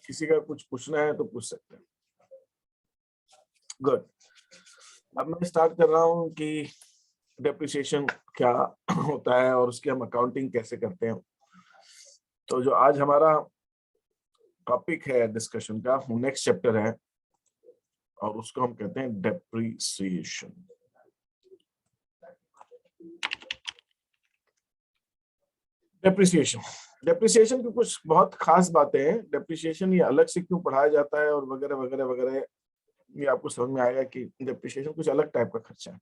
किसी का कुछ पूछना है तो पूछ सकते हैं। गुड। अब मैं स्टार्ट कर रहा हूँ कि डेप्रिसिएशन क्या होता है और उसकी हम अकाउंटिंग कैसे करते हैं। तो जो आज हमारा टॉपिक है डिस्कशन का, वो नेक्स्ट चैप्टर है और उसको हम कहते हैं डेप्रिसिएशन। डेप्रिसिएशन की कुछ बहुत खास बातें हैं। डेप्रिसिएशन ये अलग से क्यों पढ़ाया जाता है और वगैरह वगैरह वगैरह, ये आपको समझ में आएगा कि डेप्रिसिएशन कुछ अलग टाइप का खर्चा है।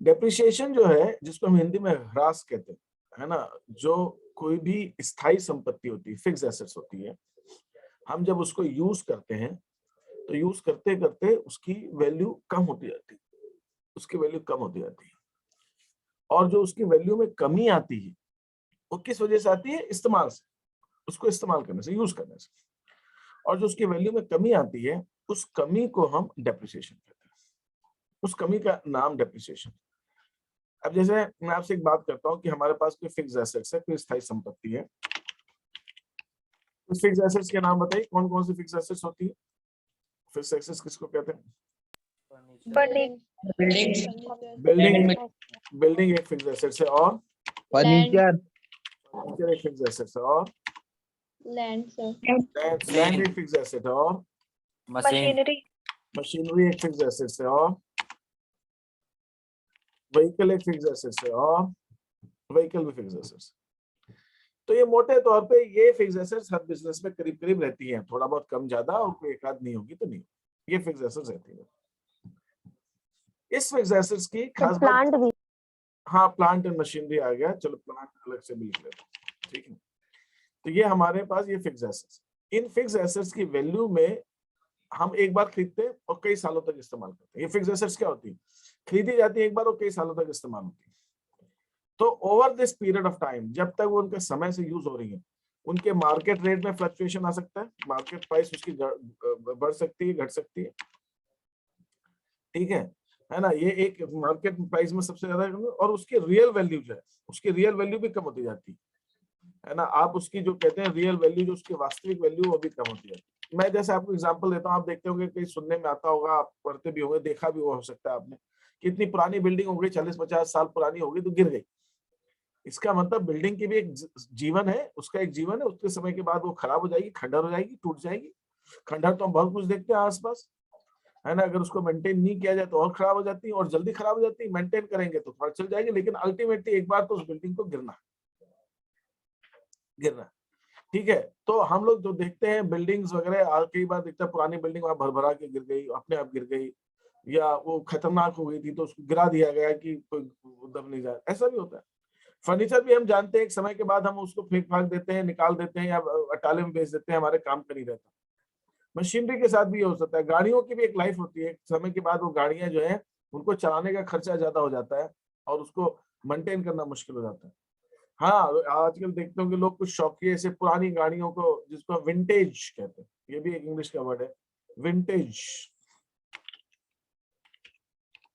डेप्रिसिएशन जो है, जिसको हम हिंदी में ह्रास कहते हैं, है ना, जो कोई भी स्थायी संपत्ति होती है, फिक्स एसेट्स होती है, हम जब उसको यूज करते हैं तो यूज करते करते उसकी वैल्यू कम होती जाती है, उसकी वैल्यू कम होती जाती है। और जो उसकी वैल्यू में कमी आती है वो किस वजह से आती है? इस्तेमाल से, उसको इस्तेमाल करने से, यूज करने से। और जो उसकी वैल्यू में कमी आती है, उस कमी को हम डेप्रिसिएशन कहते हैं। उस कमी का नाम डेप्रिसिएशन। अब जैसे मैं आपसे एक बात करता हूँ कि हमारे पास कोई फिक्स एसेट्स है, कोई स्थायी संपत्ति है। उस फिक्स एसेट्स के नाम बताइए, कौन कौन सी फिक्स एसेट्स होती है? फिक्स एसेट्स किसको कहते हैं? बिल्डिंग बिल्डिंग एक फिक्स एसेट्स है, और फर्नीचर, फर्नीचर एक फिक्स एसेट्स है, और लैंड लैंड एक फिक्स एसेट है, और मशीनरी मशीनरी एक फिक्स एसेट्स है, और व्हीकल एक फिक्स एसेट्स है, और व्हीकल भी फिक्स एसेट्स। तो ये मोटे तौर पे ये फिक्स एसेट्स हर बिजनेस में करीब करीब रहती हैं, थोड़ा बहुत कम ज्यादा, और कोई एक आध नहीं होगी तो नहीं, ये फिक्स एसेट्स रहती है। इस फिक्स एसेट्स की खास प्लांट भी, हाँ प्लांट एंड मशीनरी आ गया, चलो प्लांट अलग से भी लिख लेते हैं, ठीक है। तो ये हमारे पास ये fix assets, in fix assets की वैल्यू में हम एक बार खरीदते हैं और कई सालों तक इस्तेमाल करते हैं। ये फिक्स एसेट्स क्या होती है? खरीदी जाती है एक बार और कई सालों तक इस्तेमाल होती है। तो over this period of time, जब तक वो उनके समय से यूज हो रही है, उनके मार्केट रेट में फ्लक्चुएशन आ सकता है, मार्केट प्राइस उसकी बढ़ सकती है, घट सकती है, ठीक है ना। ये एक मार्केट प्राइस में सबसे ज्यादा, और उसकी रियल वैल्यू जो है, उसकी रियल वैल्यू भी कम होती जाती है ना। आप उसकी जो कहते हैं रियल वैल्यू, जो उसकी वास्तविक वैल्यू, वो भी कम होती जाती है। मैं जैसे आपको एग्जांपल देता हूँ, आप देखते होंगे, कहीं सुनने में आता होगा, आप पढ़ते भी होंगे, देखा भी हो सकता है आपने, कितनी पुरानी बिल्डिंग हो गई, 40-50 साल पुरानी हो गई तो गिर गई। इसका मतलब बिल्डिंग की भी एक जीवन है, उसका एक जीवन है, उसके समय के बाद वो खराब हो जाएगी, खंडर हो जाएगी, टूट जाएगी। खंडर तो हम बहुत कुछ देखते हैं आसपास, है ना। अगर उसको मेंटेन नहीं किया जाए तो और खराब हो जाती है, और जल्दी खराब हो जाती है। मेंटेन करेंगे तो थोड़ा चल जाएगी, लेकिन अल्टीमेटली एक बार तो उस बिल्डिंग को गिरना, ठीक है। तो हम लोग जो देखते हैं बिल्डिंग्स वगैरह, कई बार देखते हैं पुरानी बिल्डिंग वहां भरभरा के गिर गई, अपने आप गिर गई, या वो खतरनाक हो गई थी तो उसको गिरा दिया गया कि कोई दब नहीं जाए, ऐसा भी होता है। फर्नीचर भी हम जानते हैं, एक समय के बाद हम उसको फेंक फाक देते हैं, निकाल देते हैं, या अटाले में बेच देते हैं, हमारे काम का नहीं रहता। मशीनरी के साथ भी ये हो सकता है। गाड़ियों की भी एक लाइफ होती है, एक समय के बाद वो गाड़ियां जो है, उनको चलाने का खर्चा ज्यादा हो जाता है और उसको मेंटेन करना मुश्किल हो जाता है। हाँ, आजकल देखते हो कि लोग कुछ शौकिया ऐसे पुरानी गाड़ियों को, जिसको विंटेज कहते हैं, ये भी एक इंग्लिश का वर्ड है, विंटेज,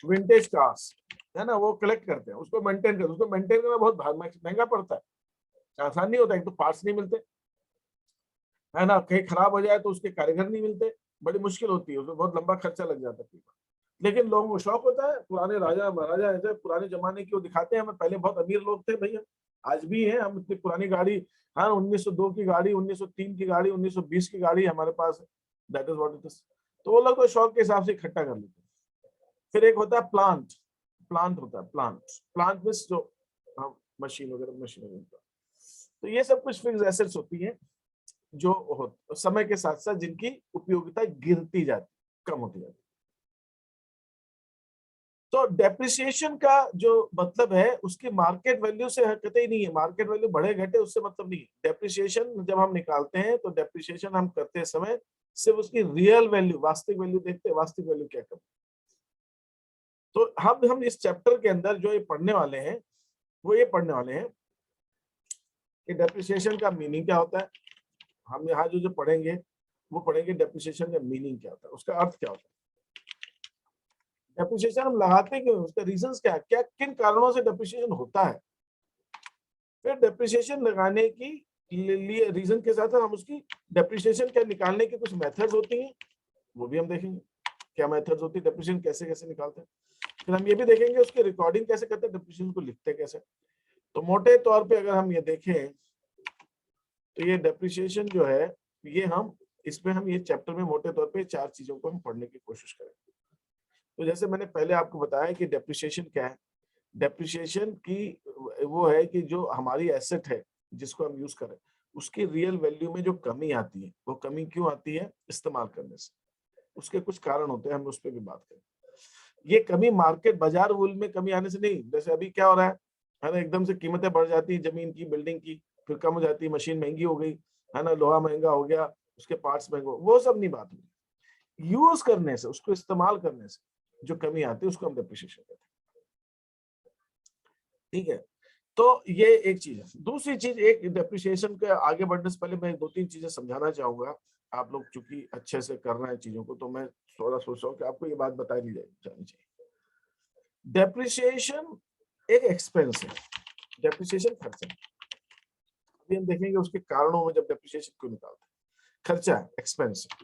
विंटेज कार्स, है ना, वो कलेक्ट करते हैं, उसको मेंटेन करते हैं। उसको मेंटेन करना बहुत महंगा पड़ता है, आसान नहीं होता। एक तो पार्ट्स नहीं मिलते, है ना, कहीं खराब हो जाए तो उसके कारीगर नहीं मिलते, बड़ी मुश्किल होती है, उसमें बहुत लंबा खर्चा लग जाता है। लेकिन लोगों को शौक होता है, पुराने राजा महाराजा ऐसे पुराने जमाने की वो दिखाते हैं हमें, पहले बहुत अमीर लोग थे भैया, आज भी हैं हम, इतनी पुरानी गाड़ी, हाँ 1902 की गाड़ी, 1903 की गाड़ी, 1920 की गाड़ी हमारे पास है, that is what it is. तो वो लोग तो शौक के हिसाब से इकट्ठा कर लेते हैं। फिर एक होता है प्लांट, प्लांट होता है, प्लांट, प्लांट में जो हम मशीन वगैरह, तो ये सब कुछ फिक्स एसेट्स होती है जो समय के साथ साथ जिनकी उपयोगिता गिरती जाती, कम होती जाती। तो डेप्रिसिएशन का जो मतलब है, उसकी मार्केट वैल्यू से कतई नहीं है, मार्केट वैल्यू बढ़े घटे उससे मतलब नहीं है। डेप्रिसिएशन जब हम निकालते हैं तो डेप्रिसिएशन हम करते समय सिर्फ उसकी रियल वैल्यू, वास्तविक वैल्यू देखते हैं, वास्तविक वैल्यू क्या कम। तो हम इस चैप्टर के अंदर जो ये पढ़ने वाले हैं, वो ये पढ़ने वाले हैं कि डेप्रिसिएशन का मीनिंग क्या होता है। हम यहाँ जो पढ़ेंगे वो पढ़ेंगे डेप्रिसिएशन का मीनिंग क्या होता है, उसका अर्थ क्या होता है, डेप्रिसिएशन हम लगाते क्यों, उसका रीजंस क्या है, क्या किन कारणों से डेप्रिसिएशन होता है। फिर डेप्रिसिएशन लगाने की लिए रीजन के साथ हम उसकी डेप्रिसिएशन क्या निकालने की कुछ मेथड्स होती हैं, वो भी हम देखेंगे क्या मेथड्स होती है, डेप्रिसिएशन कैसे कैसे निकालते हैं। फिर हम ये भी देखेंगे उसकी रिकॉर्डिंग कैसे करते हैं, डेप्रिसिएशन को लिखते कैसे। तो मोटे तौर पे अगर हम ये देखें तो ये डेप्रिसिएशन जो है ये हम इसमें हम ये चैप्टर में मोटे तौर पे 4 चीजों को हम पढ़ने की कोशिश करेंगे। तो जैसे मैंने पहले आपको बताया कि डेप्रिसिएशन क्या है। डेप्रिसिएशन की वो है कि जो हमारी एसेट है जिसको हम यूज करें उसकी रियल वैल्यू में जो कमी आती है, वो कमी क्यों आती है, इस्तेमाल करने से। उसके कुछ कारण होते हैं, हम उस पर भी बात करें। ये कमी मार्केट बाजार मूल्य में कमी आने से नहीं, जैसे अभी क्या हो रहा है ना, एकदम से कीमतें बढ़ जाती है जमीन की, बिल्डिंग की, फिर कम हो जाती है, मशीन महंगी हो गई है ना, लोहा महंगा हो गया, उसके पार्ट्स महंगे, वो सब नहीं बात हुई। यूज करने से, उसको इस्तेमाल करने से जो कमी आती है उसको हम डेप्रिसिएशन कहते हैं। ठीक है, तो ये एक चीज है। दूसरी चीज, एक डेप्रिसिएशन के आगे बढ़ने से पहले मैं 2-3 चीजें समझाना चाहूंगा। आप लोग चूंकि अच्छे से कर रहे हैं चीजों को, तो मैं थोड़ा सोच रहा हूँ कि आपको ये बात बताई नहीं जानी चाहिए। डेप्रिसिएशन एक एक्सपेंस है, डेप्रिसिएशन खर्चा है। अभी हम देखेंगे उसके कारणों में जब डेप्रिसिएशन क्यों निकालते हैं। खर्चा है, एक्सपेंस है।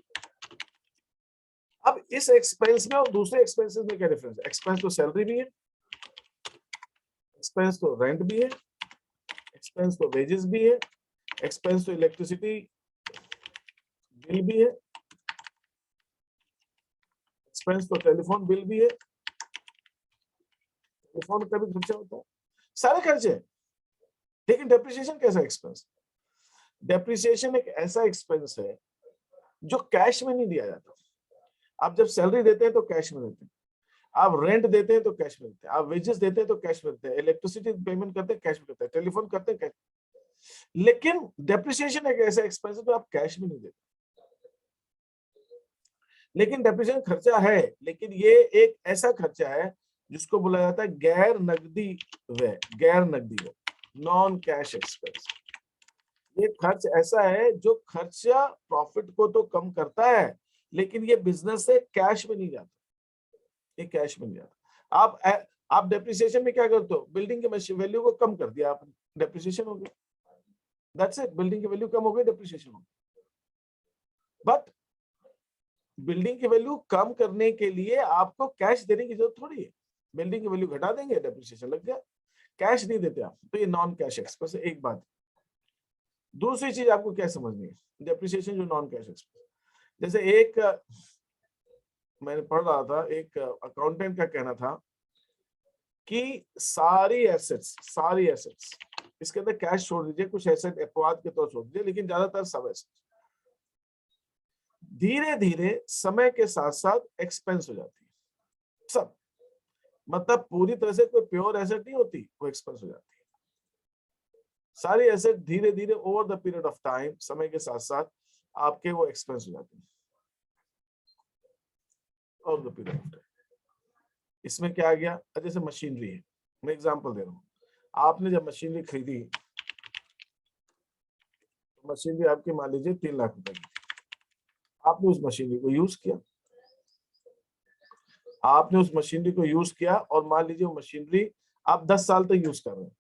अब इस एक्सपेंस में और दूसरे एक्सपेंसेस में क्या डिफरेंस है? एक्सपेंस तो सैलरी भी है, एक्सपेंस तो रेंट भी है, एक्सपेंस तो वेजेस भी है, एक्सपेंस तो इलेक्ट्रिसिटी बिल भी है, एक्सपेंस तो टेलीफोन बिल भी है, टेलीफोन का भी खर्चा होता है, सारे खर्चे। लेकिन डेप्रिसिएशन कैसा एक्सपेंस? डेप्रिसिएशन एक ऐसा एक्सपेंस है जो कैश में नहीं दिया जाता। आप जब सैलरी देते हैं तो कैश में देते हैं, आप रेंट देते हैं तो कैश में देते हैं, आप वेजेस देते हैं तो कैश में देते हैं, इलेक्ट्रिसिटी पेमेंट करते हैं कैश में देते हैं, टेलीफोन करते हैं कैश। लेकिन डेप्रिसिएशन एक ऐसा एक्सपेंस है जो आप कैश में नहीं देते। लेकिन डेप्रिसिएशन खर्चा है, लेकिन ये एक ऐसा खर्चा है जिसको बोला जाता है गैर नकदी व्यय, गैर नकदी व्यय, नॉन कैश एक्सपेंस। ये खर्च ऐसा है जो खर्चा प्रॉफिट को तो कम करता है, लेकिन ये बिजनेस से कैश में नहीं जाता, ये कैश में नहीं जाता। आप डेप्रिसिएशन में क्या करते हो? बिल्डिंग की वैल्यू को कम कर दिया आपने, डेप्रिसिएशन हो गया, दैट्स इट। बिल्डिंग की वैल्यू कम हो गई, डेप्रिसिएशन हो गया। बट बिल्डिंग की वैल्यू कम करने के लिए आपको कैश देने की जरूरत थोड़ी है। बिल्डिंग की वैल्यू घटा देंगे, डेप्रिसिएशन लग गया, कैश नहीं देते आप, तो ये नॉन कैश एक्सपेंस है, एक बात। दूसरी चीज आपको क्या समझनी है, डेप्रिसिएशन जो नॉन कैश एक्सपेंस। जैसे एक मैंने पढ़ रहा था, एक अकाउंटेंट का कहना था कि सारी एसेट्स इसके अंदर कैश छोड़ दीजिए, कुछ एसेट अपवाद के तौर छोड़ दीजिए, लेकिन ज्यादातर सब एसेट धीरे धीरे समय के साथ साथ एक्सपेंस हो जाती है। सब मतलब पूरी तरह से कोई प्योर एसेट नहीं होती, वो एक्सपेंस हो जाती है। सारी एसेट धीरे धीरे over the period of time, समय के साथ साथ आपके वो एक्सपेंस हो जाते हैं over the period of time. इसमें क्या आ गया? जैसे मशीनरी है, मैं एग्जांपल दे रहा हूँ। आपने जब मशीनरी खरीदी, तो मशीनरी आपकी मान लीजिए 3 लाख रुपए की, आपने उस मशीनरी को यूज किया, आपने उस मशीनरी को यूज किया और मान लीजिए वो मशीनरी आप 10 साल तक यूज कर रहे हैं।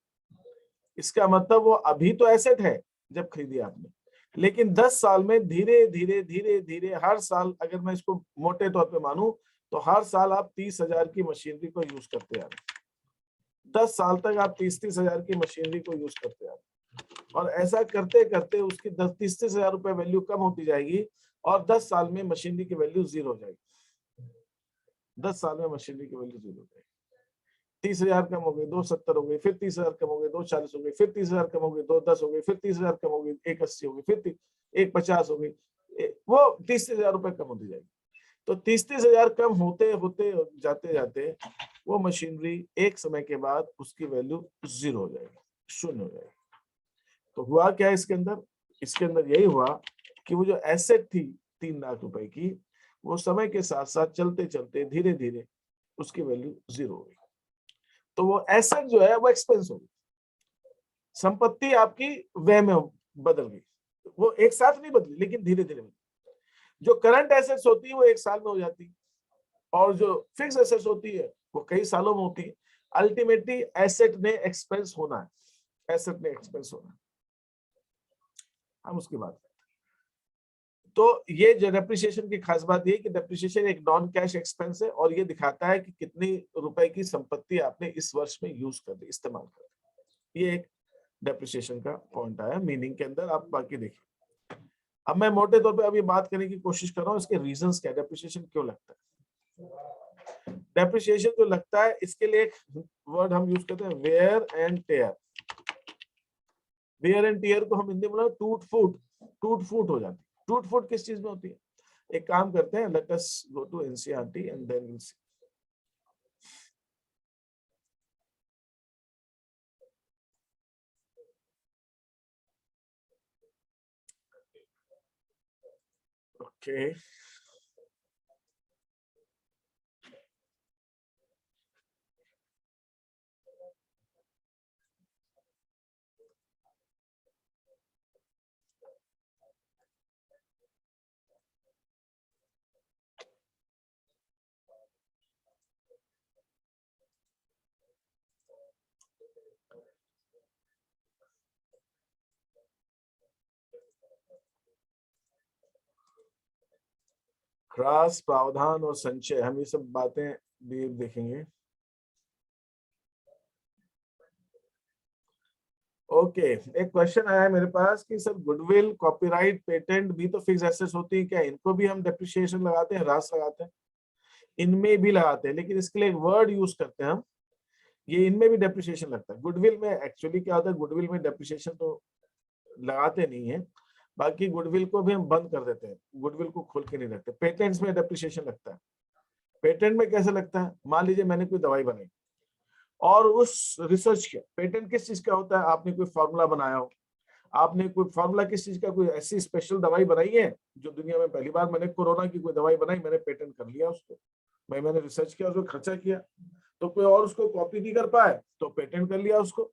इसका मतलब वो अभी तो एसेट है जब खरीदी आपने, लेकिन 10 साल में धीरे धीरे धीरे धीरे हर साल, अगर मैं इसको मोटे तौर पे मानूं तो हर साल आप 30,000 की मशीनरी को यूज करते आ रहे हैं। 10 साल तक आप 30,000 की मशीनरी को यूज करते आ रहे हैं, और ऐसा करते करते उसकी 30,000 रुपए वैल्यू कम होती जाएगी, और 10 साल में मशीनरी की वैल्यू 0 हो जाएगी। 10 साल में मशीनरी की वैल्यू 0 हो जाएगी। 30,000 कम हो गई, 270 हो गई, फिर 30,000 कम हो गई, 240 हो गई, फिर 30,000 कम हो गई, 210 हो गई, फिर 30,000 कम हो गई, 180 हो गई, फिर 150 हो गई, वो 30,000 रुपए कम होती जाएगी। तो 30,000 कम होते होते जाते जाते वो मशीनरी एक समय के बाद उसकी वैल्यू 0 हो जाएगी, शून्य हो जाएगी। तो हुआ क्या इसके अंदर? इसके अंदर यही हुआ कि वो जो एसेट थी 3 लाख रुपए की, वो समय के साथ साथ चलते चलते धीरे धीरे उसकी वैल्यू 0 हो गई। तो वो एसेट जो है वो एक्सपेंस हो गई, संपत्ति आपकी व्यय में बदल गई। वो एक साथ नहीं बदली, लेकिन धीरे धीरे बदली। जो करंट एसेट्स होती है वो 1 साल में हो जाती है, और जो फिक्स एसेट्स होती है वो कई सालों में होती है। अल्टीमेटली एसेट ने एक्सपेंस होना है, एसेट ने एक्सपेंस होना है। हम उसकी बात करते हैं। तो ये जो डेप्रिसिएशन की खास बात ये कि डेप्रिसिएशन एक नॉन कैश एक्सपेंस है और ये दिखाता है कि कितनी रुपए की संपत्ति आपने इस वर्ष में यूज कर दी, इस्तेमाल कर दी। ये एक डेप्रिसिएशन का पॉइंट आया मीनिंग के अंदर। आप बाकी देखिए। अब मैं मोटे तौर पे अभी बात करने की कोशिश कर रहा हूँ इसके रीजंस क्या, डेप्रिसिएशन क्यों लगता है। डेप्रिसिएशन जो लगता है इसके लिए एक वर्ड हम यूज करते हैं, wear and tear. Wear and tear को हम हिंदी में टूट फूट हो जाती है। टूट फूट किस चीज में होती है? एक काम करते हैं, let us go to NCERT and then will see. Okay, ह्रास, प्रावधान और संचय, हम ये सब बातें भी देखेंगे। ओके, एक क्वेश्चन आया है मेरे पास कि सर गुडविल, कॉपीराइट, पेटेंट भी तो फिक्स एसेट्स होती है, क्या इनको भी हम डेप्रिसिएशन लगाते हैं, ह्रास लगाते हैं? इनमें भी लगाते हैं, लेकिन इसके लिए एक वर्ड यूज करते हैं हम, ये इनमें भी डेप्रिसिएशन लगता है। गुडविल में एक्चुअली क्या होता है, गुडविल में डेप्रिसिएशन तो लगाते नहीं है, बाकी गुडविल को भी हम बंद कर देते हैं, गुडविल को खोल के नहीं रखते। पेटेंट्स में डेप्रिसिएशन लगता है। पेटेंट में कैसे लगता है? मान लीजिए मैंने कोई दवाई बनाई और उस रिसर्च किया। पेटेंट किस चीज का होता है? आपने कोई फॉर्मूला बनाया हो, आपने कोई फॉर्मूला किस चीज का, कोई ऐसी स्पेशल दवाई बनाई है जो दुनिया में पहली बार, मैंने कोरोना की कोई दवाई बनाई, मैंने पेटेंट कर लिया उसको, मैंने रिसर्च किया, उसको खर्चा किया, तो कोई और उसको कॉपी नहीं कर पाए तो पेटेंट कर लिया उसको।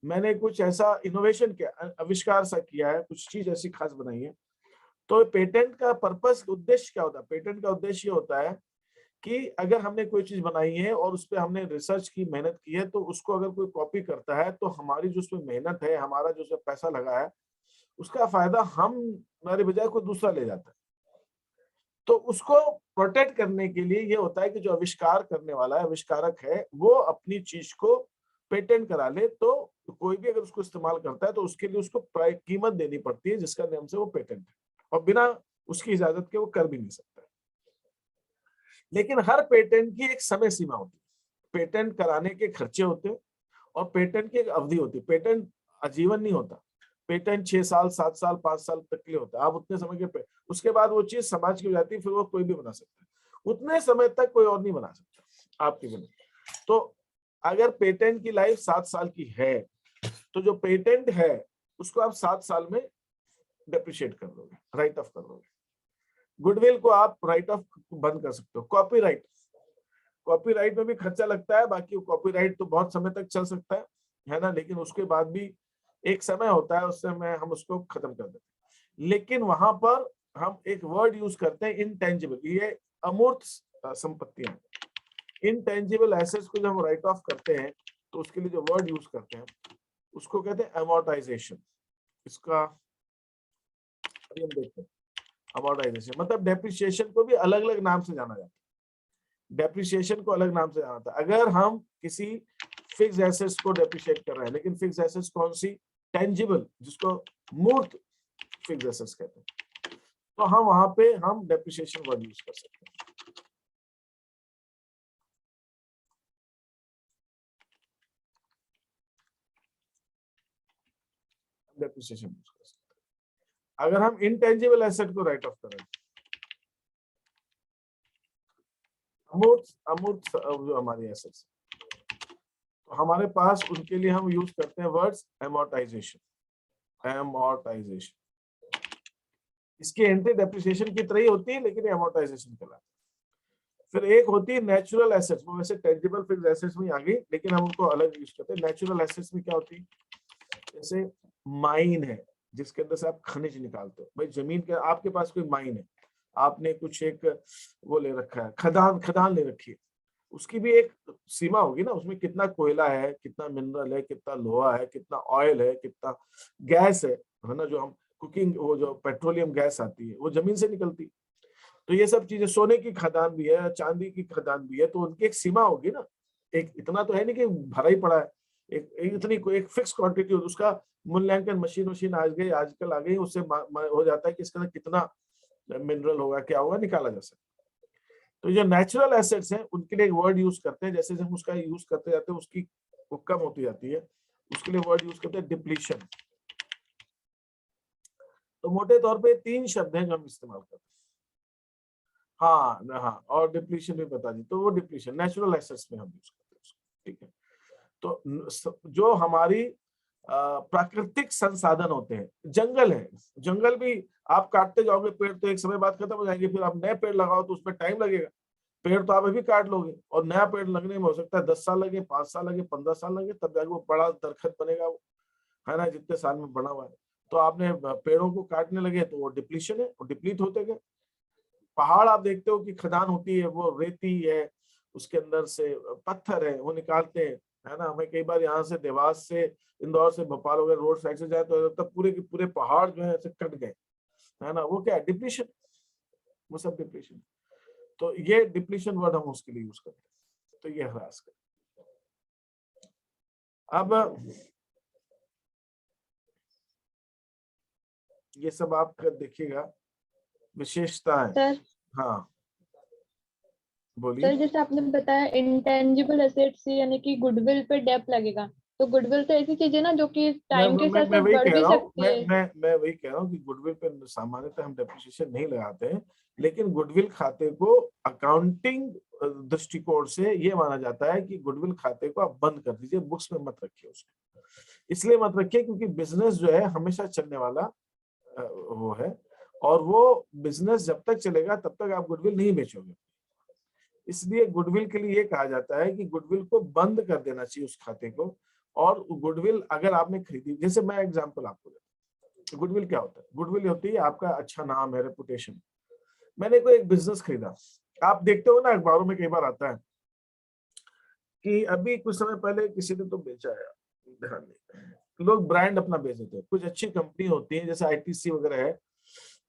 मैंने कुछ ऐसा इनोवेशन किया, आविष्कार सा किया है, कुछ चीज ऐसी खास बनाई है, तो पेटेंट का पर्पस, उद्देश्य क्या होता है? पेटेंट का उद्देश्य होता है कि अगर हमने कोई चीज बनाई है और उस पर हमने रिसर्च की, मेहनत की है, तो उसको अगर कोई कॉपी करता है तो हमारी जो उसमें मेहनत है, हमारा जो उसमें पैसा लगा है, उसका फायदा हम हमारे बजाय कोई दूसरा ले जाता है। तो उसको प्रोटेक्ट करने के लिए ये होता है कि जो आविष्कार करने वाला है, आविष्कारक है, वो अपनी चीज को पेटेंट करा ले, तो कोई भी अगर उसको इस्तेमाल करता है तो उसके लिए उसको कीमत देनी पड़ती है जिसका नाम से वो पेटेंट है, और बिना उसकी इजाजत के वो कर भी नहीं सकता। लेकिन हर पेटेंट की एक समय सीमा होती है, पेटेंट कराने के खर्चे होते हैं और पेटेंट की एक अवधि होती है। पेटेंट आजीवन नहीं होता, पेटेंट 6 साल, 7 साल, 5 साल तक के लिए होता है। आप उतने समय के उसके बाद वो चीज समाज की हो जाती है, फिर वो कोई भी बना सकता है, उतने समय तक कोई और नहीं बना सकता आपके बिना। तो अगर पेटेंट की लाइफ 7 साल की है तो जो पेटेंट है उसको आप 7 साल में डेप्रिशिएट कर दोगे, राइट ऑफ कर दोगे। गुडविल को आप राइट ऑफ बंद कर सकते हो। कॉपीराइट में भी खर्चा लगता है, बाकी कॉपीराइट तो बहुत समय तक चल सकता है ना, लेकिन उसके बाद भी एक समय होता है, उस समय हम उसको खत्म कर देते हैं। लेकिन वहां पर हम एक वर्ड यूज करते हैं, इनटेंजिबल, ये अमूर्त संपत्तियां, इनटेंजिबल एसेट्स को जब हम राइट ऑफ करते हैं तो उसके लिए जो वर्ड यूज करते हैं उसको कहते हैं अमोर्टाइजेशन। इसका अभी हम देखते हैं। अमोर्टाइजेशन मतलब डेप्रिसिएशन को भी अलग अलग नाम से जाना जाता है, डेप्रिसिएशन को अलग नाम से जाना था। अगर हम किसी फिक्स एसेट्स को डेप्रिशिएट कर रहे हैं, लेकिन फिक्स एसेट्स कौन सी? टेंजिबल, जिसको मूर्त फिक्स एसेट्स कहते हैं, तो हम वहां पे हम डेप्रिसिएशन वर्ड यूज कर सकते हैं। डेप्रिसिएशन यूज कर सकते हैं। अगर हम इनटेंजिबल एसेट को राइट ऑफ करें, अमूर्त अमूर्त जो हमारी एसेट्स, तो हमारे पास उनके लिए हम यूज करते हैं वर्ड्स एमोर्टाइजेशन। एमोर्टाइजेशन इसकी एंट्री डेप्रिसिएशन की तरह ही होती है, लेकिन एमोर्टाइजेशन कहलाता है। फिर एक होती है नेचुरल एसेट्स, वो वैसे टेंजिबल फिक्स एसेट्स में आ गई, लेकिन हम उनको अलग यूज करते हैं। नेचुरल एसेट्स में क्या होती है? जैसे माइन है, जिसके अंदर से आप खनिज निकालते हो। भाई जमीन के, आपके पास कोई माइन है, आपने कुछ एक वो ले रखा है, खदान खदान ले रखी है, उसकी भी एक सीमा होगी ना, उसमें कितना कोयला है, कितना मिनरल है, कितना लोहा है, कितना ऑयल है, कितना गैस है ना, जो हम कुकिंग, वो जो पेट्रोलियम गैस आती है वो जमीन से निकलती है। तो ये सब चीजें, सोने की खदान भी है, चांदी की खदान भी है, तो उनकी एक सीमा होगी ना। एक इतना तो है नहीं कि भरा ही पड़ा है, एक इतनी एक फिक्स क्वांटिटी, उसका मूल्यांकन मशीन आजकल आ गई, उससे हो जाता है कि इसके अंदर कितना मिनरल होगा, क्या होगा, निकाला जा सकता है। तो जो नेचुरल एसेट्स हैं उनके लिए एक वर्ड यूज करते हैं, जैसे हम उसका यूज करते जाते हैं उसकी वो कम होती जाती है, उसके लिए वर्ड यूज करते हैं डिप्लीशन। तो मोटे तौर पे 3 शब्द हैं जो हम इस्तेमाल करते हैं। हाँ हाँ, और डिप्लीशन भी बता दी, तो वो डिप्लीशन नेचुरल एसेट्स में हम यूज करते हैं उसको, ठीक है। तो जो हमारी प्राकृतिक संसाधन होते हैं, जंगल है, जंगल भी आप काटते जाओगे पेड़ तो एक समय बाद खत्म हो जाएंगे, फिर आप नए पेड़ लगाओ तो उसमें टाइम लगेगा। पेड़ तो आप अभी काट लोगे और नया पेड़ लगने में हो सकता है 10 साल लगे, 5 साल लगे, 15 साल लगे, तब जाके वो बड़ा दरखत बनेगा, वो है ना, जितने साल में बना हुआ है। तो आपने पेड़ों को काटने लगे तो वो डिप्लीशन है, वो डिप्लीट होते गए। पहाड़ आप देखते हो कि खदान होती है, वो रेती है, उसके अंदर से पत्थर है, वो निकालते हैं, है ना। हमें कई बार यहाँ से देवास से, इंदौर से भोपाल वगैरह रोड साइड से जाए तो लगता है पूरे के पूरे पहाड़ जो है ऐसे कट गए, है ना। वो क्या है? डिप्लीशन, वो सब डिप्लीशन। तो ये डिप्लीशन वर्ड हम उसके लिए यूज करते हैं। तो ये ह्रास कर। अब ये सब आप देखिएगा विशेषताएं। सर हाँ बोलिए। सर जैसे आपने बताया इंटेंजिबल एसेट्स यानी कि गुडविल पे डेप्थ लगेगा, तो गुडविल तो ऐसी चीज है ना जो कि टाइम के साथ मैं साथ वही बढ़ कह भी रहा हूँ, सकती है। मैं वही कह रहा हूँ कि गुडविल पे सामान्यतः हम डेप्रिसिएशन नहीं लगाते हैं, लेकिन गुडविल खाते को अकाउंटिंग दृष्टिकोण से ये माना जाता है कि गुडविल खाते को आप बंद कर दीजिए, बुक्स में मत रखिए उसको। इसलिए मत रखिए क्योंकि बिजनेस जो है हमेशा चलने वाला वो है, और वो बिजनेस जब तक चलेगा तब तक आप गुडविल नहीं बेचोगे। इसलिए गुडविल के लिए ये कहा जाता है कि गुडविल को बंद कर देना चाहिए उस खाते को। और गुडविल अगर आपने खरीदी, जैसे मैं एग्जांपल आपको देता हूं, गुडविल क्या होता है? गुडविल होती है आपका अच्छा नाम है, रेपुटेशन। मैंने कोई एक बिजनेस खरीदा, आप देखते हो ना अखबारों में कई बार आता है कि अभी कुछ समय पहले किसी ने तो बेचा है, ध्यान नहीं, लोग ब्रांड अपना बेच देते हैं। कुछ अच्छी कंपनी होती है जैसे आईटीसी वगैरह है,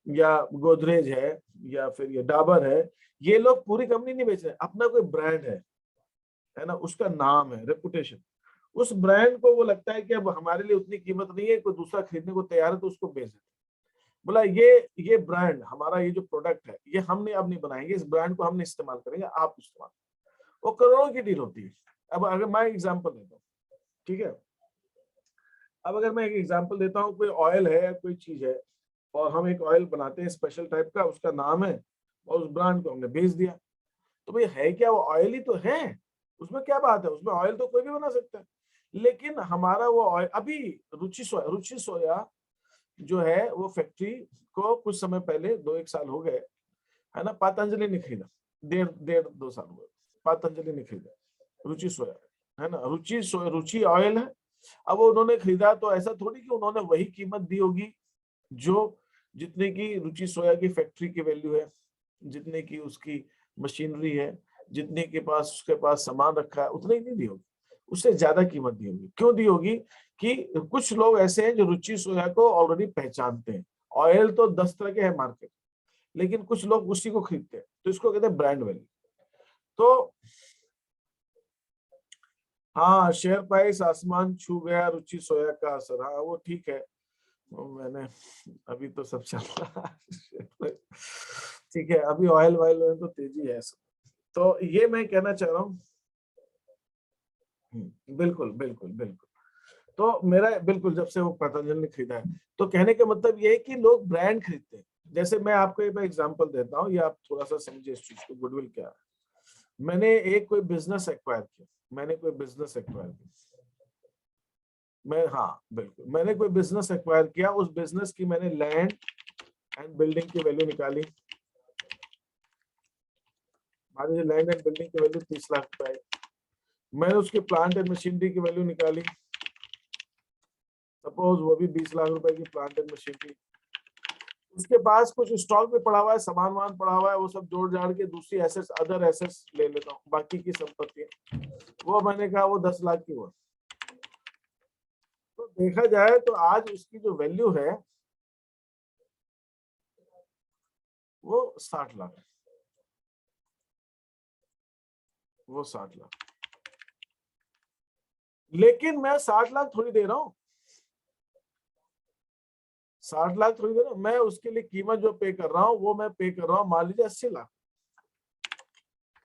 या गोदरेज है, या फिर ये डाबर है, ये लोग पूरी कंपनी नहीं बेच रहे, अपना कोई ब्रांड है ना, उसका नाम है, रेपुटेशन। उस ब्रांड को वो लगता है कि अब हमारे लिए उतनी कीमत नहीं है, कोई दूसरा खरीदने को तैयार है तो उसको बेच देते। बोला ये ब्रांड हमारा, ये जो प्रोडक्ट है ये हमने अब नहीं बनाएंगे, इस ब्रांड को हमने इस्तेमाल करेंगे, आप इस्तेमाल। वो करोड़ों की डील होती है। अब अगर मैं एग्जांपल देता हूँ, ठीक है, अब अगर मैं एक एग्जांपल देता हूँ, कोई ऑयल है, कोई चीज है, और हम एक ऑयल बनाते हैं स्पेशल टाइप का, उसका नाम है, और उस ब्रांड को हमने बेच दिया, तो भाई है क्या? वो ऑयल ही तो है, उसमें क्या बात है? उसमें ऑयल तो कोई भी बना सकता है। लेकिन हमारा वो ऑयल अभी रुचि सोया जो है, वो फैक्ट्री को कुछ समय पहले 2-1 साल हो गए, है ना, पतंजलि ने खरीदा, 1.5-2 साल हुए, पतंजलि ने खरीदा रुचि सोया, है ना, रुचि ऑयल है। अब उन्होंने खरीदा तो ऐसा थोड़ी कि उन्होंने वही कीमत दी होगी जो जितने की रुचि सोया की फैक्ट्री की वैल्यू है, जितने की उसकी मशीनरी है, जितने के पास उसके पास सामान रखा है, उतने ही नहीं दी होगी, उससे ज्यादा कीमत दी होगी। क्यों दी होगी? कि कुछ लोग ऐसे हैं जो रुचि सोया को ऑलरेडी पहचानते हैं। ऑयल तो 10 तरह के हैं मार्केट, लेकिन कुछ लोग उसी को खरीदते हैं, तो इसको कहते हैं ब्रांड वैल्यू। तो हाँ, शेयर प्राइस आसमान छू गया रुचि सोया का असर, हाँ वो ठीक है, वो मैंने अभी तो सब चल रहा है ठीक है, अभी ऑयल वायल में तो तेजी है सब। तो ये मैं कहना चाह रहा हूँ। बिल्कुल बिल्कुल बिल्कुल। तो मेरा बिल्कुल, जब से वो पतंजलि ने खरीदा है, तो कहने का मतलब ये है कि लोग ब्रांड खरीदते हैं। जैसे मैं आपको एक एग्जांपल देता हूँ, ये आप थोड़ा सा समझिए इस चीज को, गुडविल क्या है। मैंने एक कोई बिजनेस एक्वायर किया, हाँ बिल्कुल, मैंने कोई बिजनेस एक्वायर किया, उस बिजनेस की मैंने लैंड एंड बिल्डिंग की वैल्यू निकाली। हमारी लैंड एंड बिल्डिंग की वैल्यू 30 लाख रुपए। मैंने उसके प्लांट एंड मशीनरी की वैल्यू निकाली, सपोज वो भी 20 लाख रुपए की प्लांट एंड मशीनरी। उसके पास कुछ स्टॉक भी पड़ा हुआ है, सामान वामान पड़ा हुआ है, वो सब जोड़ जाड़ के दूसरी एसेट्स, अदर एसेट्स ले लेता हूँ, बाकी की संपत्ति, वो मैंने कहा वो 10 लाख की हुआ। तो देखा जाए तो आज उसकी जो वैल्यू है वो 60 लाख, वो 60 लाख। लेकिन मैं 60 लाख थोड़ी दे रहा हूं, 60 लाख थोड़ी दे रहा हूं मैं, उसके लिए कीमत जो पे कर रहा हूं वो मैं पे कर रहा हूं मान लीजिए 80 लाख।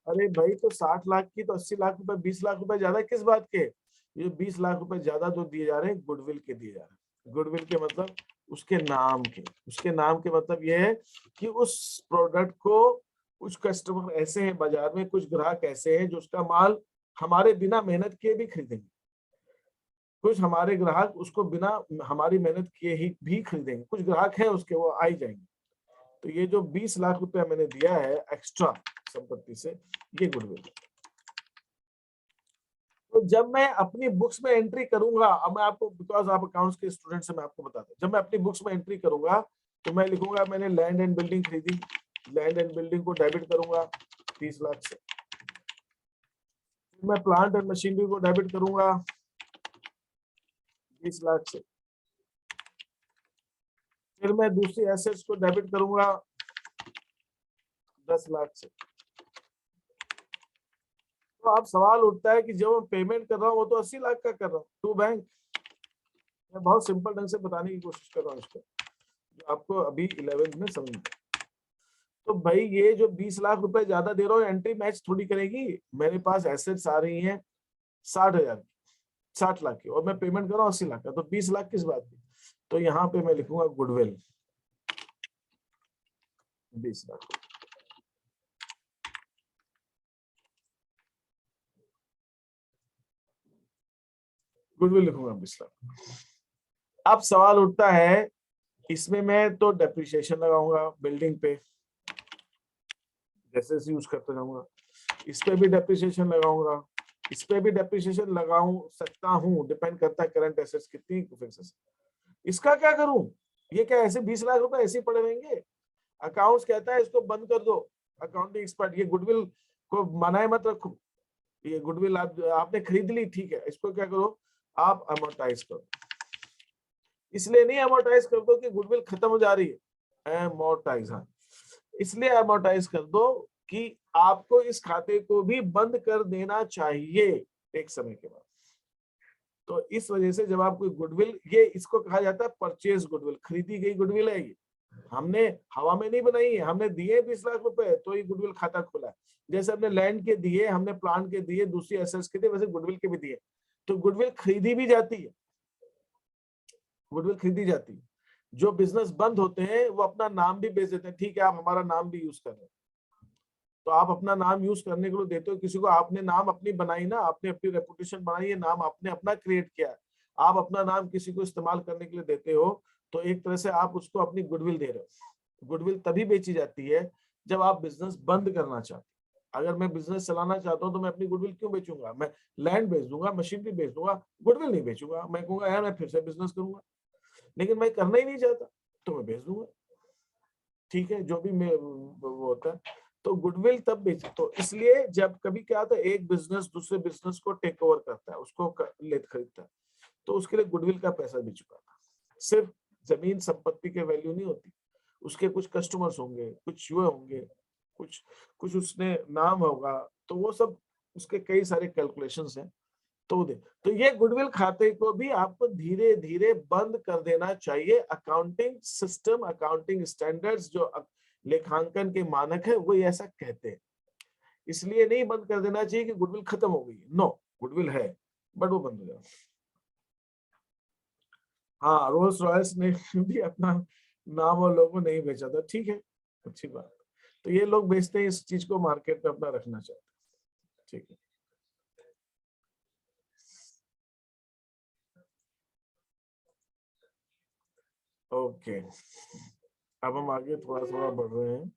अरे भाई तो 60 लाख की तो 80 लाख रुपए, 20 लाख रुपए ज्यादा किस बात के? ये 20 लाख रुपए ज्यादा जो दिए जा रहे हैं गुडविल के दिए जा रहे हैं। गुडविल के मतलब उसके नाम के, उसके नाम के मतलब ये है कि उस प्रोडक्ट को कुछ कस्टमर ऐसे हैं बाजार में, कुछ ग्राहक ऐसे हैं जो उसका माल हमारे बिना मेहनत किए भी खरीदेंगे, कुछ हमारे ग्राहक उसको बिना हमारी मेहनत किए ही भी खरीदेंगे, कुछ ग्राहक हैं उसके वो आ ही जाएंगे। तो ये जो 20 लाख रुपया मैंने दिया है एक्स्ट्रा संपत्ति से, ये गुडविल। तो जब मैं अपनी बुक्स में एंट्री करूंगा, अब मैं आपको, बिकॉज आप अकाउंट्स के स्टूडेंट से मैं आपको बताता हूँ, जब मैं अपनी बुक्स में एंट्री करूंगा तो मैं लिखूंगा मैंने लैंड एंड बिल्डिंग खरीदी, लैंड एंड बिल्डिंग को डेबिट करूंगा 30 लाख से। मैं प्लांट एंड मशीनरी को डेबिट करूंगा 20 लाख से। फिर मैं दूसरी एसेट्स को डेबिट करूंगा 10 लाख से। तो अब सवाल उठता है कि जो मैं पेमेंट कर रहा हूँ वो तो 80 लाख का कर रहा हूँ टू बैंक। मैं बहुत सिंपल ढंग से बताने की कोशिश कर रहा हूँ इसको, जो आपको अभी 11th में समझ में। तो भाई ये जो 20 लाख रुपए ज्यादा दे रहा हूँ एंट्री मैच थोड़ी करेगी, मेरे पास एसेट्स आ रही हैं 60,000 की, 60 लाख की, और मैं पेमेंट कर रहा हूँ 80 लाख का, तो 20 लाख किस बात की? तो यहाँ पे मैं लिखूंगा गुडविल 20 लाख। गुडविल लिखूंगा 20 लाख। अब सवाल उठता है इसमें मैं तो डेप्रिसिएशन लगाऊंगा बिल्डिंग पे, जैसे जैसे यूज करते जाऊंगा, इस पे भी डेप्रिसिएशन लगाऊंगा, इस पे भी डेप्रिसिएशन लगाऊं सकता हूं, डिपेंड करता है करंट एसेट्स कितनी, फिक्स एसेट्स। इसका क्या करूं? ये क्या ऐसे 20 लाख रुपए ऐसे ही पड़े रहेंगे? अकाउंट्स कहता है इसको बंद कर दो, अकाउंटिंग एक्सपर्ट, ये गुडविल को मनाए मत रखो, ये गुडविल आपने खरीद ली ठीक है, इसको क्या करो आप अमोर्टाइज करो। इसलिए नहीं अमोर्टाइज कर दो कि गुडविल खत्म हो जा रही है, अमोर्टाइज, हाँ, इसलिए अमोर्टाइज कर दो कि आपको इस खाते को भी बंद कर देना चाहिए एक समय के बाद। तो इस वजह से जब आप कोई गुडविल, ये इसको कहा जाता है परचेज गुडविल, खरीदी गई गुडविल है ये, हमने हवा में नहीं बनाई है, हमने दिए 20 लाख रुपए तो ये गुडविल खाता खोला है। जैसे हमने लैंड के दिए, हमने प्लांट के दिए, दूसरी एसेट्स के दिए, वैसे गुडविल के भी दिए। तो गुडविल खरीदी भी जाती है, गुडविल खरीदी जाती है। जो बिजनेस बंद होते हैं वो अपना नाम भी बेच देते हैं, ठीक है आप हमारा नाम भी यूज कर रहे हैं, तो आप अपना नाम यूज करने के लिए देते हो किसी को, आपने नाम अपनी बनाई ना, आपने अपनी रेपुटेशन बनाई है, नाम आपने अपना क्रिएट किया है, आप अपना नाम किसी को इस्तेमाल करने के लिए देते हो, तो एक तरह से आप उसको अपनी गुडविल दे रहे हो। गुडविल तभी बेची जाती है जब आप बिजनेस बंद करना चाहते हो। अगर मैं बिजनेस चलाना चाहता हूँ तो मैं अपनी गुडविल क्यों बेचूंगा? मैं लैंड बेच दूंगा, मशीनरी बेच दूंगा, गुडविल नहीं बेचूंगा। मैं कहूंगा यार मैं फिर से बिजनेस करूंगा, लेकिन मैं करना ही नहीं चाहता तो मैं बेच दूंगा, ठीक है, जो भी वो होता है। तो गुडविल तब बेच, तो इसलिए जब कभी क्या होता है एक बिजनेस दूसरे बिजनेस को टेक ओवर करता है, उसको खरीदता है, तो उसके लिए गुडविल का पैसा भी चुका था। सिर्फ जमीन संपत्ति के वैल्यू नहीं होती, उसके कुछ कस्टमर्स होंगे, कुछ युवा होंगे, कुछ कुछ उसने नाम होगा, तो वो सब उसके कई सारे कैलकुलेशंस हैं। तो ये गुडविल खाते को भी आपको धीरे धीरे बंद कर देना चाहिए। अकाउंटिंग सिस्टम, अकाउंटिंग स्टैंडर्ड्स, जो लेखांकन के मानक है वो ऐसा कहते हैं। इसलिए नहीं बंद कर देना चाहिए कि गुडविल खत्म हो गई, नो, गुडविल है बट वो बंद हो जाए। हाँ, रोल्स रॉयल्स ने भी अपना नाम और लोगो नहीं बेचा था, ठीक है, अच्छी बात। तो ये लोग बेचते हैं इस चीज को, मार्केट में अपना रखना चाहते हैं, ठीक है। ओके, अब हम आगे थोड़ा थोड़ा बढ़ रहे हैं।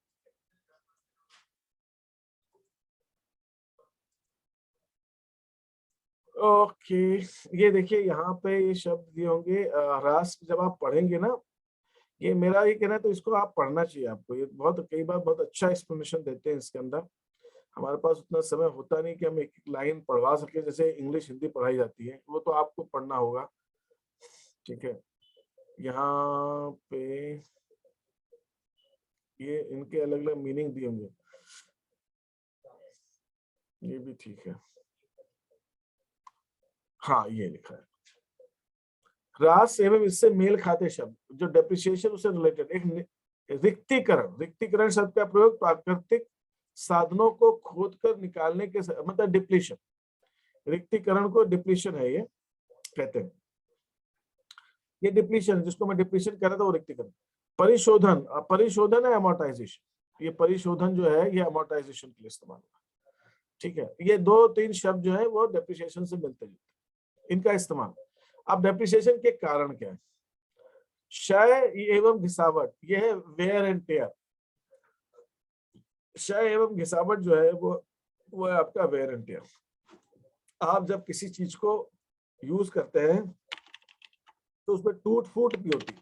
ओके, ये देखिए यहाँ पे ये शब्द दिए होंगे राष्ट्र, जब आप पढ़ेंगे ना, ये मेरा ये कहना है, तो इसको आप पढ़ना चाहिए आपको, ये बहुत कई बार बहुत अच्छा एक्सप्लेनेशन देते हैं इसके अंदर। हमारे पास उतना समय होता नहीं कि हम एक एक लाइन पढ़वा सके, जैसे इंग्लिश हिंदी पढ़ाई जाती है, वो तो आपको पढ़ना होगा, ठीक है। यहाँ पे ये इनके अलग अलग मीनिंग दिए होंगे, ये भी ठीक है। हाँ ये लिखा है ह्रास एवं इससे मेल खाते शब्द जो डेप्रिसिएशन उससे रिलेटेड एक रिक्तीकरण। रिक्तीकरण शब्द का प्रयोग प्राकृतिक साधनों को खोदकर निकालने के मतलब डिप्लीशन, रिक्तीकरण को डिप्लीशन है ये कहते हैं। ये डिप्लीशन जिसको मैं डिप्लीशन कह रहा था वो रिक्तीकरण। परिशोधन, परिशोधन है अमोर्टाइजेशन, ये परिशोधन जो है ये अमोर्टाइजेशन के लिए इस्तेमाल होता है। ठीक है, ये 2-3 शब्द जो है वो डेप्रिसिएशन से मिलते जुलते इनका इस्तेमाल। अब डेप्रिसिएशन के कारण क्या है? क्षय एवं घिसावट, यह है वेयर एंड टेयर। क्षय एवं घिसावट जो है वो है आपका वेयर एंड टेयर। आप जब किसी चीज को यूज करते हैं तो उसमें टूट फूट भी होती है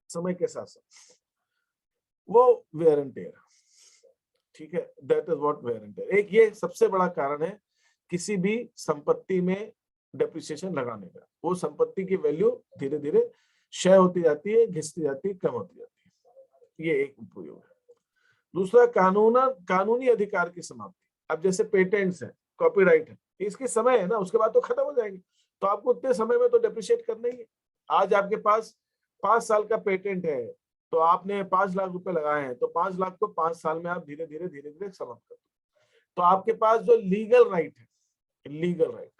समय के साथ साथ, वो वेयर एंड टेयर। ठीक है, that is what wear and tear. एक ये सबसे बड़ा कारण है किसी भी संपत्ति में डेप्रिसिएशन लगाने का। वो संपत्ति की वैल्यू धीरे धीरे क्षय होती जाती है, घिसती जाती है, कम होती जाती है। ये एक उपयोग है। दूसरा कानूनी अधिकार की समाप्ति। अब जैसे पेटेंट्स है, कॉपीराइट है, इसके समय है ना, उसके बाद तो खत्म हो जाएंगे, तो आपको उतने समय में तो डेप्रिशिएट करना ही है। आज आपके पास 5 साल का पेटेंट है तो आपने 5 लाख रुपए लगाए हैं, तो 5 लाख को 5 साल में आप धीरे धीरे समाप्त कर दो। तो आपके पास जो लीगल राइट है, लीगल राइट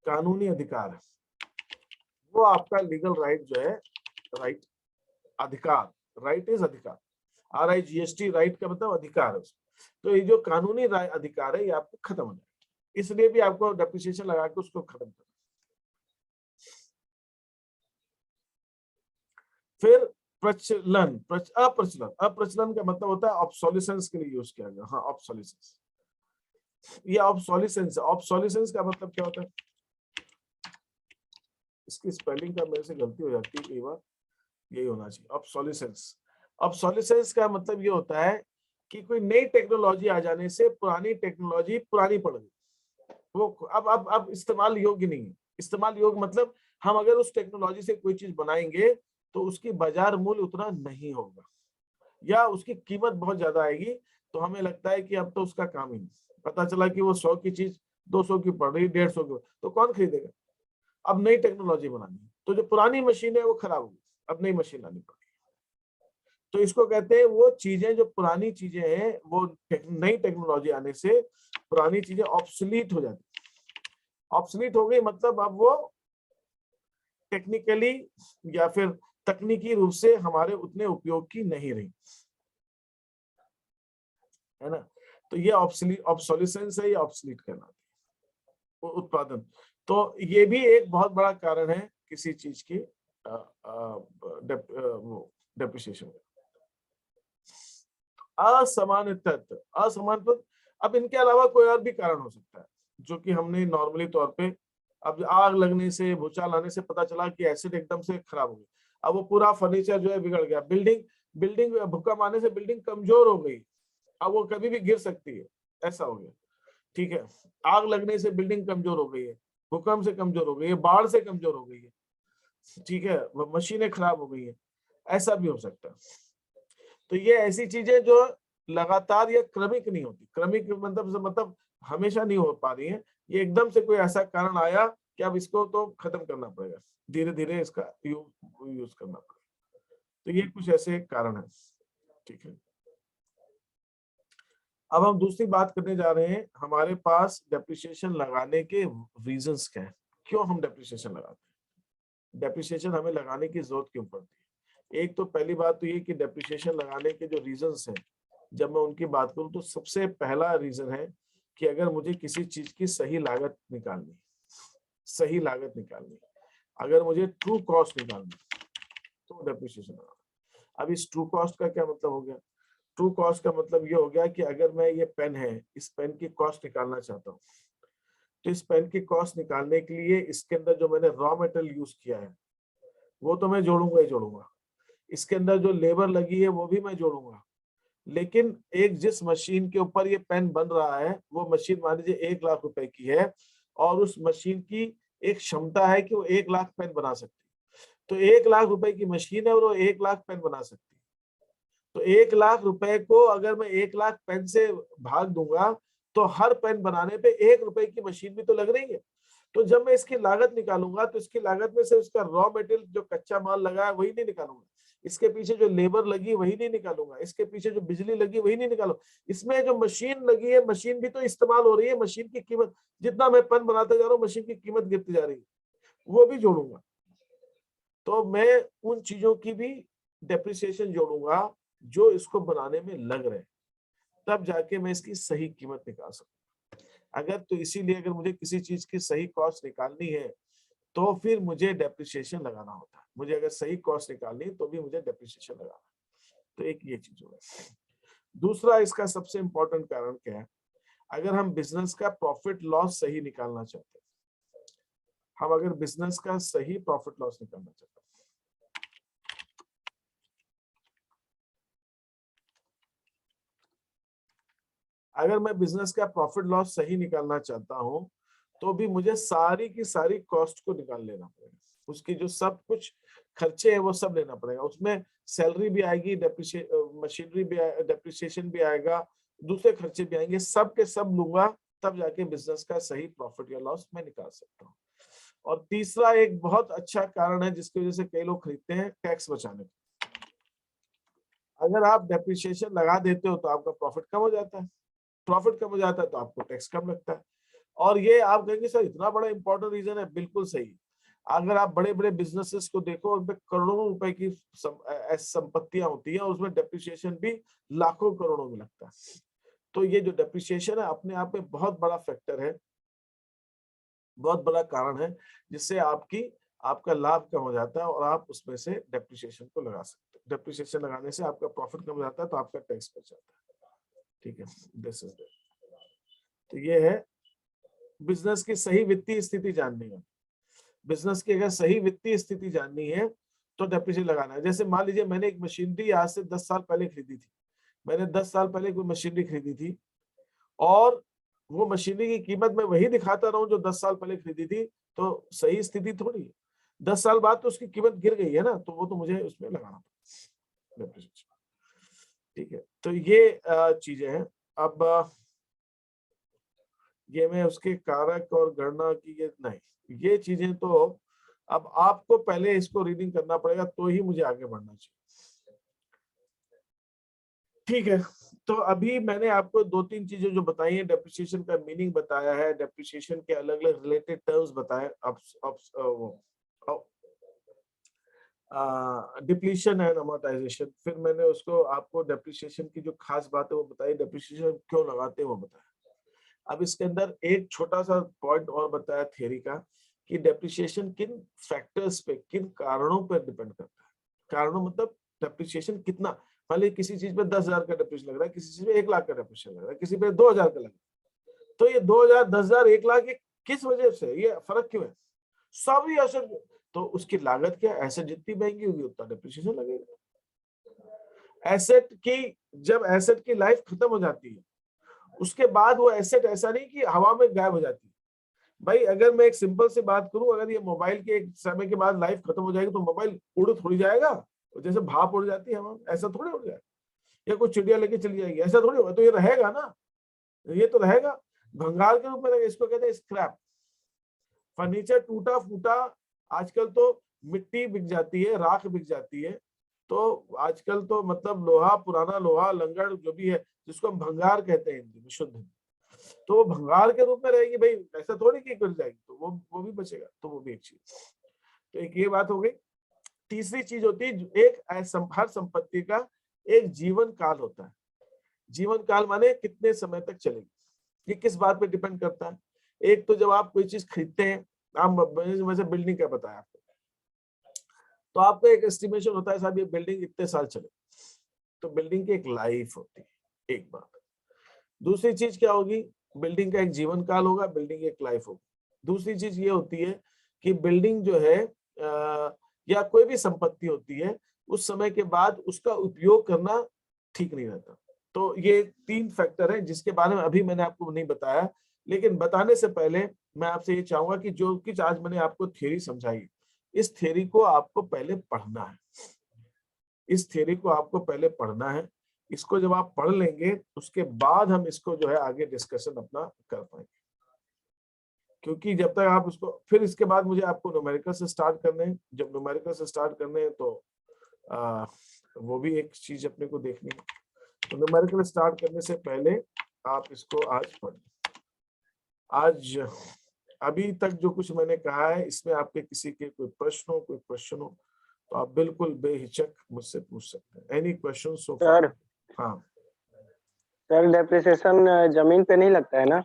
कानूनी अधिकार है, वो आपका लीगल राइट जो है, राइट अधिकार, राइट इज अधिकार, RIGHT राइट का मतलब अधिकार है। तो ये जो कानूनी अधिकार है ये आपको खत्म हो जाएगा, इसलिए भी आपको डेप्रिसिएशन लगा के उसको खत्म करना। फिर प्रचलन, अप्रचलन। अप्रचलन का मतलब होता है ऑब्सोलिसेंस के लिए यूज किया गया। हाँ ऑब्सोलिसेंस, ये ऑब्सोलिसेंस। ऑब्सोलिसेंस का मतलब क्या होता है? इसकी स्पेलिंग का मेरे से गलती हो जाती है कई बार, यही होना चाहिए ऑब्सोलिसेंस। ऑब्सोलिसेंस का मतलब ये होता है कि कोई नई टेक्नोलॉजी आ जाने से पुरानी टेक्नोलॉजी पुरानी पड़ गई, वो अब इस्तेमाल योग्य नहीं है। इस्तेमाल योग्य मतलब हम अगर उस टेक्नोलॉजी से कोई चीज बनाएंगे तो उसकी बाजार मूल्य उतना नहीं होगा, या उसकी कीमत बहुत ज्यादा आएगी, तो हमें लगता है कि अब तो उसका काम ही नहीं। पता चला कि वो 100 की चीज 200 की पड़ रही, 150 की, तो कौन खरीदेगा? अब नई टेक्नोलॉजी बनानी है, तो जो पुरानी मशीन है वो खराब होगी, अब नई मशीन लानी पड़ेगी। तो इसको कहते हैं वो चीजें जो पुरानी चीजें हैं वो नई टेक्नोलॉजी आने से पुरानी चीजें ऑब्सोलीट हो जाती। ऑब्सोलीट हो गई मतलब अब वो टेक्निकली या फिर तकनीकी रूप से हमारे उतने उपयोग की नहीं रही, है ना। तो ये ऑब्सोलिसेंस है, ये ऑब्सोलीट कहलाती है उत्पादन। तो ये भी एक बहुत बड़ा कारण है किसी चीज की डेप्रिसिएशन। असमान तत्व, असमान तत्व। अब इनके अलावा कोई और भी कारण हो सकता है जो कि हमने नॉर्मली तौर पे, अब आग लगने से, भूचाल आने से पता चला कि एसिड एकदम से खराब हो गई, अब वो पूरा फर्नीचर जो है बिगड़ गया। बिल्डिंग भूकंप आने से बिल्डिंग कमजोर हो गई, अब वो कभी भी गिर सकती है, ऐसा हो गया। ठीक है, आग लगने से बिल्डिंग कमजोर हो गई है, भूकंप से कमजोर हो गई है, बाढ़ से कमजोर हो गई है, ठीक है, मशीनें खराब हो गई है, ऐसा भी हो सकता है। तो ये ऐसी चीजें जो लगातार या क्रमिक नहीं होती, क्रमिक मतलब हमेशा नहीं हो पा रही है, ये एकदम से कोई ऐसा कारण आया कि अब इसको तो खत्म करना पड़ेगा, धीरे धीरे इसका यूज करना पड़ेगा। तो ये कुछ ऐसे कारण है। ठीक है, अब हम दूसरी बात करने जा रहे हैं, हमारे पास डेप्रिसिएशन लगाने के रीजंस क्या है, क्यों हम डेप्रिसिएशन लगाते हैं, डेप्रिसिएशन हमें लगाने की जरूरत क्यों पड़ती है। एक तो पहली बात तो ये कि डेप्रिसिएशन लगाने के जो रीजंस हैं, जब मैं उनकी बात करूं तो सबसे पहला रीजन है कि अगर मुझे किसी चीज की सही लागत निकालनी, सही लागत निकालनी, अगर मुझे ट्रू कॉस्ट निकालनी तो डेप्रिसिएशन लगाना। अब इस ट्रू कॉस्ट का क्या मतलब हो गया? ट्रू कॉस्ट का मतलब ये हो गया कि अगर मैं ये पेन है, इस पेन की कॉस्ट निकालना चाहता हूँ, तो इस पेन की कॉस्ट निकालने के लिए इसके अंदर जो मैंने रॉ मटेरियल यूज किया है वो तो मैं जोड़ूंगा ही जोड़ूंगा, इसके अंदर जो लेबर लगी है वो भी मैं जोड़ूंगा, लेकिन एक जिस मशीन के ऊपर ये पेन बन रहा है वो मशीन मान लीजिए 1 लाख रुपए की है, और उस मशीन की एक क्षमता है कि वो 1 लाख पेन बना सकती है, तो 1 लाख रुपए की मशीन है और वो 1 लाख पेन बना सकती है। तो 1 लाख रुपए को अगर मैं 1 लाख पेन से भाग दूंगा तो हर पेन बनाने पे 1 रुपए की मशीन भी तो लग रही है। तो जब मैं इसकी लागत निकालूंगा तो इसकी लागत में से उसका रॉ मटेरियल जो कच्चा माल लगा है वही नहीं निकालूंगा, इसके पीछे जो लेबर लगी वही नहीं निकालूंगा, इसके पीछे जो बिजली लगी वही नहीं निकालूंगा, इसमें जो मशीन लगी है मशीन भी तो इस्तेमाल हो रही है, मशीन की कीमत जितना मैं पेन बनाता जा रहा हूँ मशीन की कीमत गिरती जा रही है, वो भी जोड़ूंगा। तो मैं उन चीजों की भी डेप्रिसिएशन जोड़ूंगा जो इसको बनाने में लग रहे हैं, तब जाके मैं इसकी सही कीमत निकाल सकूं। अगर तो इसीलिए अगर मुझे किसी चीज की सही कॉस्ट निकालनी है तो फिर मुझे डेप्रिसिएशन लगाना होता है। मुझे अगर सही कॉस्ट निकालनी है तो भी मुझे डेप्रिसिएशन लगाना है। तो एक ये चीज हो है। दूसरा इसका सबसे इंपॉर्टेंट कारण क्या है, अगर हम बिजनेस का प्रॉफिट लॉस सही निकालना चाहते हैं, हम अगर बिजनेस का सही प्रॉफिट लॉस निकालना चाहते हैं, अगर मैं बिजनेस का प्रॉफिट लॉस सही निकालना चाहता हूं तो भी मुझे सारी की सारी कॉस्ट को निकाल लेना पड़ेगा, उसकी जो सब कुछ खर्चे हैं वो सब लेना पड़ेगा, उसमें सैलरी भी आएगी, मशीनरी भी डेप्रिसिएशन भी आएगा, दूसरे खर्चे भी आएंगे, सब के सब लूंगा, तब जाके बिजनेस का सही प्रॉफिट या लॉस मैं निकाल सकता हूँ। और तीसरा एक बहुत अच्छा कारण है जिसकी वजह से कई लोग खरीदते हैं, टैक्स बचाने का। अगर आप डेप्रिसिएशन लगा देते हो तो आपका प्रॉफिट कम हो जाता है, प्रॉफिट कम हो जाता है तो आपको टैक्स कम लगता है। और ये आप कहेंगे सर इतना बड़ा इंपॉर्टेंट रीजन है, बिल्कुल सही। अगर आप बड़े बड़े बिजनेसेस को देखो उनमें करोड़ों रुपए की संपत्तियां होती है और उसमें डेप्रिसिएशन भी लाखों करोड़ों में लगता है। तो ये जो डेप्रिसिएशन है अपने आप में बहुत बड़ा फैक्टर है, बहुत बड़ा कारण है जिससे आपका लाभ कम हो जाता है और आप उसमें से डेप्रिसिएशन को लगा सकते हैं। डेप्रिसिएशन लगाने से आपका प्रॉफिट कम हो जाता है तो आपका टैक्स बच जाता है। ठीक है, दिस इज तो ये है बिजनेस की सही वित्तीय स्थिति जाननी है। बिजनेस की अगर सही वित्तीय स्थिति जाननी है तो डेप्रिसिएशन लगाना है। जैसे मान लीजिए मैंने एक मशीनरी आज से 10 साल पहले खरीदी थी, मैंने 10 साल पहले कोई मशीनरी खरीदी थी और वो मशीनरी की कीमत मैं वही दिखाता रहूं जो 10 साल पहले खरीदी थी, तो सही स्थिति थोड़ी है। 10 साल बाद तो उसकी कीमत गिर गई है ना, तो वो तो मुझे उसमें लगाना पड़ेगा। ठीक है, तो ये चीजें हैं। अब ये मैं उसके कारक और गणना की ये नहीं, ये चीजें तो अब आपको पहले इसको रीडिंग करना पड़ेगा तो ही मुझे आगे बढ़ना चाहिए। ठीक है, तो अभी मैंने आपको 2-3 चीजें जो बताई हैं, डेप्रिसिएशन का मीनिंग बताया है, डेप्रिसिएशन के अलग अलग रिलेटेड टर्म्स बताए, डिप्लीशन एंड अमोर्टाइजेशन, फिर मैंने उसको आपको डेप्रिसिएशन की जो खास बात है वो बताई, डेप्रिसिएशन क्यों लगाते हैं वो बताया। अब इसके अंदर एक छोटा सा पॉइंट और बताया थ्योरी का कि डेप्रिसिएशन किन फैक्टर्स पे, किन कारणों पर डिपेंड करता है। कारणों मतलब डेप्रिसिएशन कितना, मान लीजिए किसी चीज पे 10,000 का डेप्रिसिएशन लग रहा है, किसी चीज पे 1 लाख का डेप्रिसिएशन लग रहा है, किसी पे 2,000 का लग रहा है, तो ये 2,000, 10,000, 1 लाख ये किस वजह से, ये फर्क क्यों है? सभी एसेट, तो उसकी लागत क्या, एसेट जितनी महंगी होगी उतना डेप्रिसिएशन लगेगा। एसेट की, जब एसेट की लाइफ खत्म हो जाती है उसके बाद वो एसेट ऐसा नहीं कि हवा में गायब हो जाती है। भाई अगर मैं एक सिंपल सी बात करूं, अगर ये मोबाइल के एक समय के बाद लाइफ खत्म हो जाएगी तो मोबाइल उड़ थोड़ी जाएगा, जैसे भाप उड़ जाती है हवा में, ऐसा थोड़ी उड़ जाएगा, या कोई चिड़िया लेके चली जाएगी, ऐसा थोड़ी होगा। तो ये रहेगा ना, ये तो रहेगा, भंगार के रूप में रहेगा। इसको कहते हैं स्क्रैप। फर्नीचर टूटा फूटा आजकल तो मिट्टी बिक जाती है, राख बिक जाती है, तो आजकल तो मतलब लोहा, पुराना लोहा, लंगड़ जो भी है जिसको हम भंगार कहते हैं हिंदी में, शुद्ध, तो वो भंगार के रूप में रहेगी। भाई ऐसा थोड़ी कि गिर जाएगी, तो वो भी बचेगा, तो वो भी एक चीज। तो एक ये बात हो गई। तीसरी चीज होती है, एक हर संपत्ति का एक जीवन काल होता है। जीवन काल माने कितने समय तक चलेगी, ये किस बात पे डिपेंड करता है। एक तो जब आप कोई चीज खरीदते हैं, आप वैसे बिल्डिंग का बताया आपको, तो आपका एक एस्टिमेशन होता है साहब ये बिल्डिंग इतने साल चले, तो बिल्डिंग की एक लाइफ होती है, एक बात। दूसरी चीज क्या होगी, बिल्डिंग का एक जीवन काल होगा, बिल्डिंग की एक लाइफ होगी। दूसरी चीज ये होती है कि बिल्डिंग जो है या कोई भी संपत्ति होती है, उस समय के बाद उसका उपयोग करना ठीक नहीं रहता। तो ये 3 फैक्टर हैं जिसके बारे में अभी मैंने आपको नहीं बताया, लेकिन बताने से पहले मैं आपसे ये चाहूंगा कि जो कुछ आज मैंने आपको थ्योरी समझाई, इस थ्योरी को आपको पहले पढ़ना है, इस थ्योरी को आपको पहले पढ़ना है। इसको जब आप पढ़ लेंगे उसके बाद हम इसको जो है आगे डिस्कशन अपना कर पाएंगे, क्योंकि जब तक आप उसको, फिर इसके बाद मुझे आपको न्यूमेरिकल से स्टार्ट करने हैं। जब न्यूमेरिकल से स्टार्ट करने हैं तो वो भी एक चीज अपने को देखनी है। तो न्यूमेरिकल स्टार्ट करने से पहले आप इसको आज पढ़ें। आज अभी तक जो कुछ मैंने कहा है इसमें आपके किसी के कोई प्रश्न हो, कोई क्वेश्चन हो तो आप बिल्कुल बेहिचक मुझसे पूछ सकते हैं। एनी क्वेश्चन सो फार? सर हाँ सर, डेप्रिसिएशन जमीन पे नहीं लगता है ना?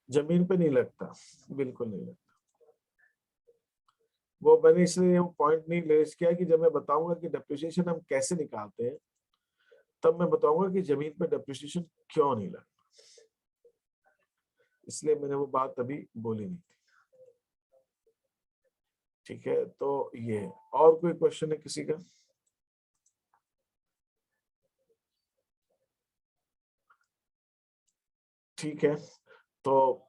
जमीन पे नहीं लगता, बिल्कुल नहीं लगता। वो मैंने इसलिए वो पॉइंट नहीं रेज किया कि जब मैं बताऊंगा कि डेप्रिसिएशन हम कैसे निकालते हैं तब मैं बताऊंगा कि जमीन पे डेप्रिसिएशन क्यों नहीं लगता, इसलिए मैंने वो बात अभी बोली नहीं थी। ठीक है, तो ये और कोई क्वेश्चन है किसी का? ठीक है, तो